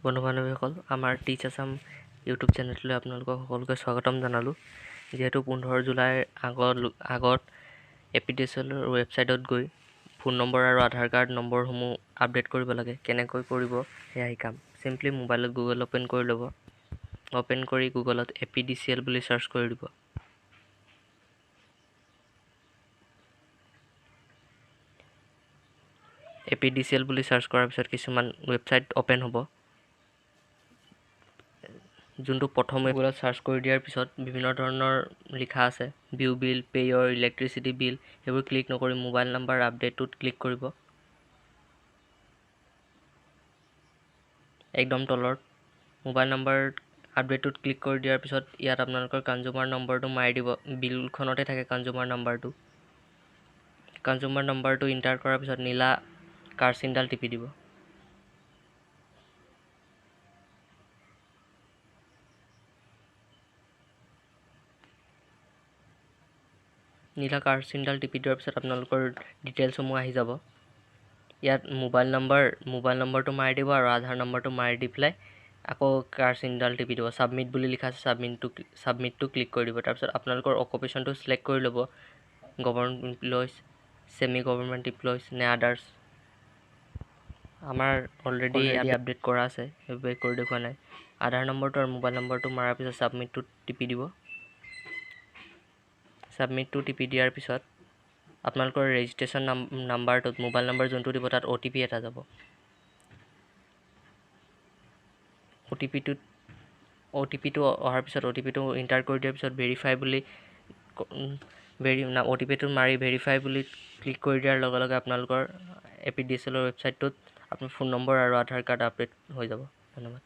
বন্ধু বান্ধৱীসকল, আমাৰ টিচ আছাম ইউটিউব চেনেললৈ আপোনালোকক সকলোকে স্বাগতম জনালোঁ। যিহেতু 15 জুলাইৰ আগত APDCLৰ ৱেবছাইটত গৈ ফোন নম্বৰ আৰু আধাৰ কাৰ্ড নম্বৰসমূহ আপডেট কৰিব লাগে। কেনেকৈ কৰিব সেয়া শিকাম। চিম্পলি মোবাইলত গুগল অ'পেন কৰি ল'ব। অ'পেন কৰি গুগলত APDCL বুলি চাৰ্চ কৰি দিব। APDCL বুলি চাৰ্চ কৰাৰ পিছত কিছুমান ৱেবছাইট অ'পেন হ'ব। যোনটো প্ৰথম গুগলত চাৰ্চ কৰি দিয়াৰ পিছত বিভিন্ন ধৰণৰ লিখা আছে, ভিউ বিল, পে ইয়ৰ ইলেক্ট্ৰিচিটি বিল, সেইবোৰ ক্লিক নকৰি মোবাইল নাম্বাৰ আপডেটটোত ক্লিক কৰিব। একদম তলত মোবাইল নাম্বাৰ আপডেটটোত ক্লিক কৰি দিয়াৰ পিছত ইয়াত আপোনালোকৰ কনজিউমাৰ নম্বৰটো মাৰি দিব। বিলখনতে থাকে কনজিউমাৰ নম্বৰটো। কনজিউমাৰ নম্বৰটো ইণ্টাৰ কৰাৰ পিছত নীলা কাৰ চিনডাল টিপি দিব। নীলা কাৰ চিনডাল টিপি দিয়াৰ পিছত আপোনালোকৰ ডিটেইলছসমূহ আহি যাব। ইয়াত মোবাইল নম্বৰটো মাৰি দিব আৰু আধাৰ নম্বৰটো মাৰি দি পেলাই আকৌ কাৰ চিনডাল টিপি দিব। ছাবমিট বুলি লিখা আছে, ছাবমিটটো ক্লিক কৰি দিব। তাৰপিছত আপোনালোকৰ অকুপেশ্যনটো চিলেক্ট কৰি ল'ব, government employees, semi government employees নে আদাৰ্ছ। আমাৰ অলৰেডি আপডেট কৰা আছে, সেইবাবে কৰি দেখুওৱা নাই। আধাৰ নম্বৰটো আৰু মোবাইল নম্বৰটো মৰাৰ পিছত ছাবমিটটো টিপি দিব। ছাবমিটটো টিপি দিয়াৰ পিছত আপোনালোকৰ ৰেজিষ্ট্ৰেশ্যন নাম্বাৰটোত মোবাইল নম্বৰ যোনটো দিব তাত OTP এটা যাব। OTPটো অহাৰ পিছত OTPটো ইণ্টাৰ কৰি দিয়াৰ পিছত ভেৰিফাই বুলি OTPটো মাৰি ভেৰিফাই বুলি ক্লিক কৰি দিয়াৰ লগে লগে আপোনালোকৰ APDCLৰ ৱেবছাইটটোত আপোনাৰ ফোন নম্বৰ আৰু আধাৰ কাৰ্ড আপডেট হৈ যাব। ধন্যবাদ।